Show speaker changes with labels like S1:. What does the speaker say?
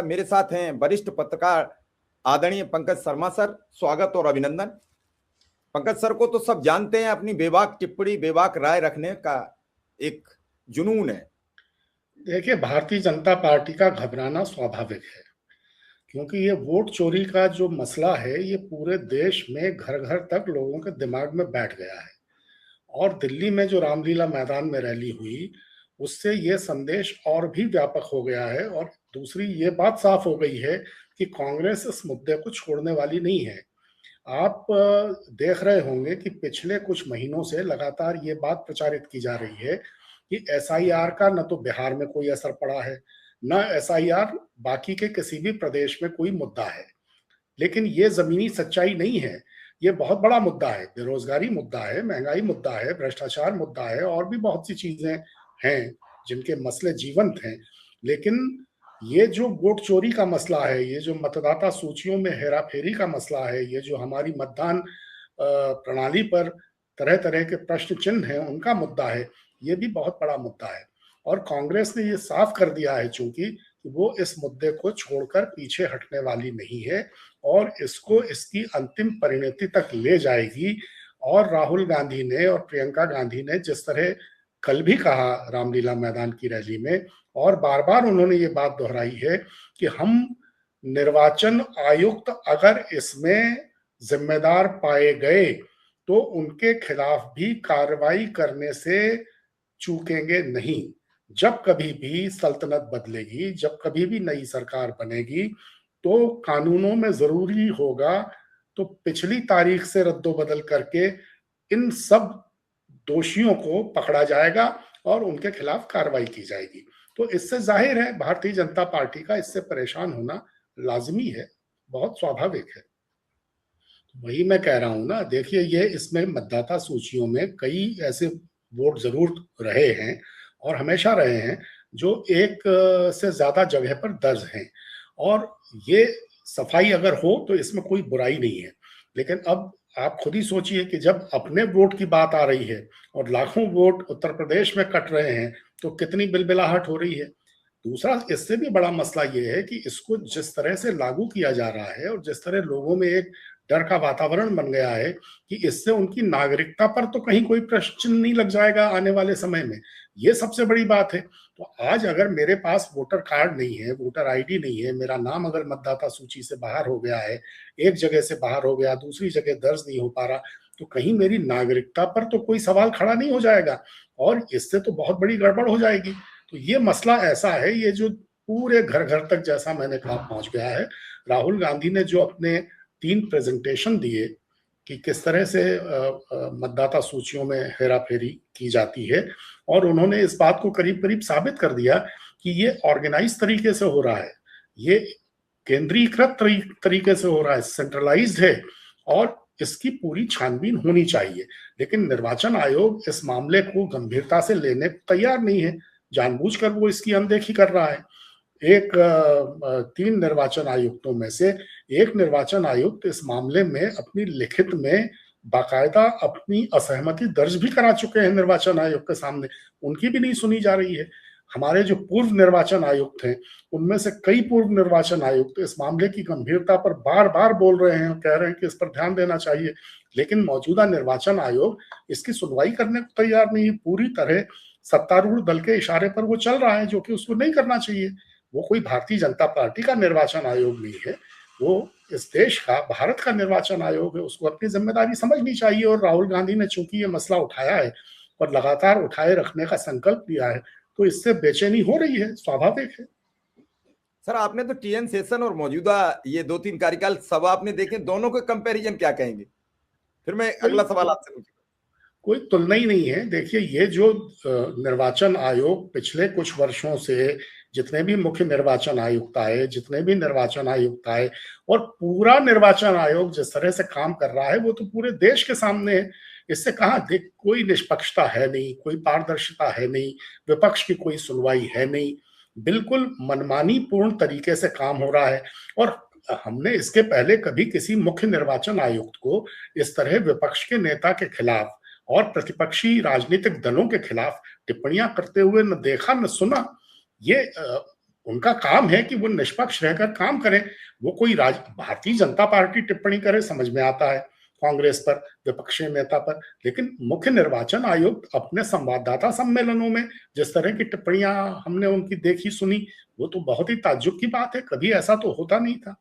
S1: मेरे साथ हैं वरिष्ठ पत्रकार आदरणीय पंकज शर्मा सर। स्वागत और अभिनंदन। पंकज सर को तो सब जानते हैं, अपनी बेबाक टिप्पणी बेबाक राय रखने का एक जुनून है।
S2: देखिए, भारतीय जनता पार्टी का घबराना स्वाभाविक है, क्योंकि ये वोट चोरी का जो मसला है ये पूरे देश में घर घर तक लोगों के दिमाग में बैठ गया है। और दिल्ली में जो रामलीला मैदान में रैली हुई, उससे ये संदेश और भी व्यापक हो गया है। और दूसरी ये बात साफ हो गई है कि कांग्रेस इस मुद्दे को छोड़ने वाली नहीं है। आप देख रहे होंगे कि पिछले कुछ महीनों से लगातार ये बात प्रचारित की जा रही है कि एसआईआर का न तो बिहार में कोई असर पड़ा है, न एसआईआर बाकी के किसी भी प्रदेश में कोई मुद्दा है। लेकिन ये जमीनी सच्चाई नहीं है। ये बहुत बड़ा मुद्दा है, बेरोजगारी मुद्दा है, महंगाई मुद्दा है, भ्रष्टाचार मुद्दा है, और भी बहुत सी चीजें हैं जिनके मसले जीवंत हैं। लेकिन ये जो वोट चोरी का मसला है, ये जो मतदाता सूचियों में हेराफेरी का मसला है, ये जो हमारी मतदान प्रणाली पर तरह तरह के प्रश्न चिन्ह हैं उनका मुद्दा है, ये भी बहुत बड़ा मुद्दा है। और कांग्रेस ने ये साफ कर दिया है चूंकि वो इस मुद्दे को छोड़कर पीछे हटने वाली नहीं है और इसको इसकी अंतिम परिणति तक ले जाएगी। और राहुल गांधी ने और प्रियंका गांधी ने जिस तरह कल भी कहा रामलीला मैदान की रैली में, और बार बार उन्होंने ये बात दोहराई है कि हम निर्वाचन आयुक्त अगर इसमें जिम्मेदार पाए गए तो उनके खिलाफ भी कार्रवाई करने से चूकेंगे नहीं। जब कभी भी सल्तनत बदलेगी, जब कभी भी नई सरकार बनेगी, तो कानूनों में जरूरी होगा तो पिछली तारीख से रद्दोबदल करके इन सब दोषियों को पकड़ा जाएगा और उनके खिलाफ कार्रवाई की जाएगी। तो इससे जाहिर है भारतीय जनता पार्टी का इससे परेशान होना लाजमी है, बहुत स्वाभाविक है। वही मैं कह रहा हूं ना, देखिए ये इसमें मतदाता सूचियों में कई ऐसे वोट जरूर रहे हैं और हमेशा रहे हैं जो एक से ज्यादा जगह पर दर्ज हैं, और ये सफाई अगर हो तो इसमें कोई बुराई नहीं है। लेकिन अब आप खुद ही सोचिए कि जब अपने वोट की बात आ रही है और लाखों वोट उत्तर प्रदेश में कट रहे हैं तो कितनी बिलबिलाहट हो रही है। दूसरा इससे भी बड़ा मसला ये है कि इसको जिस तरह से लागू किया जा रहा है और जिस तरह लोगों में एक डर का वातावरण बन गया है कि इससे उनकी नागरिकता पर तो कहीं कोई प्रश्न चिन्ह नहीं लग जाएगा आने वाले समय में, ये सबसे बड़ी बात है। तो आज अगर मेरे पास वोटर कार्ड नहीं है, वोटर आईडी नहीं है, मेरा नाम अगर मतदाता सूची से बाहर हो गया है, एक जगह से बाहर हो गया, दूसरी जगह दर्ज नहीं हो पा रहा, तो कहीं मेरी नागरिकता पर तो कोई सवाल खड़ा नहीं हो जाएगा और इससे तो बहुत बड़ी गड़बड़ हो जाएगी। तो ये मसला ऐसा है, ये जो पूरे घर घर तक जैसा मैंने कहा पहुंच गया है। राहुल गांधी ने जो अपने 3 प्रेजेंटेशन दिए कि किस तरह से मतदाता सूचियों में हेराफेरी की जाती है, और उन्होंने इस बात को करीब करीब साबित कर दिया कि ये ऑर्गेनाइज तरीके से हो रहा है, ये केंद्रीकृत तरीके से हो रहा है, सेंट्रलाइज्ड है, और इसकी पूरी छानबीन होनी चाहिए। लेकिन निर्वाचन आयोग इस मामले को गंभीरता से लेने को तैयार नहीं है, जानबूझकर वो इसकी अनदेखी कर रहा है। 3 निर्वाचन आयुक्तों में से एक निर्वाचन आयुक्त इस मामले में अपनी लिखित में बाकायदा अपनी असहमति दर्ज भी करा चुके हैं निर्वाचन आयोग के सामने, उनकी भी नहीं सुनी जा रही है। हमारे जो पूर्व निर्वाचन आयुक्त हैं उनमें से कई पूर्व निर्वाचन आयुक्त इस मामले की गंभीरता पर बार बार बोल रहे हैं, कह रहे हैं कि इस पर ध्यान देना चाहिए, लेकिन मौजूदा निर्वाचन आयोग इसकी सुनवाई करने को तैयार नहीं है। पूरी तरह सत्तारूढ़ दल के इशारे पर वो चल रहा है, जो कि उसको नहीं करना चाहिए। वो कोई भारतीय जनता पार्टी का निर्वाचन आयोग नहीं है, वो इस देश का, भारत का निर्वाचन आयोग है, उसको अपनी जिम्मेदारी समझनी चाहिए। और राहुल गांधी ने चूंकि ये मसला उठाया है और लगातार उठाए रखने का संकल्प लिया है, तो इससे बेचैनी हो रही है, स्वाभाविक है।
S1: सर, आपने तो टीएन सेशन और मौजूदा ये 2-3 कार्यकाल सब आपने देखे, दोनों के कंपैरिजन क्या कहेंगे? फिर मैं अगला सवाल आपसे पूछूंगा।
S2: कोई तुलना ही नहीं है। देखिए, ये जो निर्वाचन आयोग पिछले कुछ वर्षों से जितने भी मुख्य निर्वाचन आयुक्त आए, जितने भी निर्वाचन आयुक्त आए, और पूरा निर्वाचन आयोग जिस तरह से काम कर रहा है वो तो पूरे देश के सामने है। इससे कहाँ देख, कोई निष्पक्षता है नहीं, कोई पारदर्शिता है नहीं, विपक्ष की कोई सुनवाई है नहीं, बिल्कुल मनमानी पूर्ण तरीके से काम हो रहा है। और हमने इसके पहले कभी किसी मुख्य निर्वाचन आयुक्त को इस तरह विपक्ष के नेता के खिलाफ और प्रतिपक्षी राजनीतिक दलों के खिलाफ टिप्पणियां करते हुए न देखा न सुना। ये उनका काम है कि वो निष्पक्ष रहकर काम करें। वो कोई भारतीय जनता पार्टी टिप्पणी करे समझ में आता है, कांग्रेस पर, विपक्षी नेता पर, लेकिन मुख्य निर्वाचन आयुक्त अपने संवाददाता सम्मेलनों में जिस तरह की टिप्पणियां हमने उनकी देखी सुनी, वो तो बहुत ही ताज्जुब की बात है, कभी ऐसा तो होता नहीं था।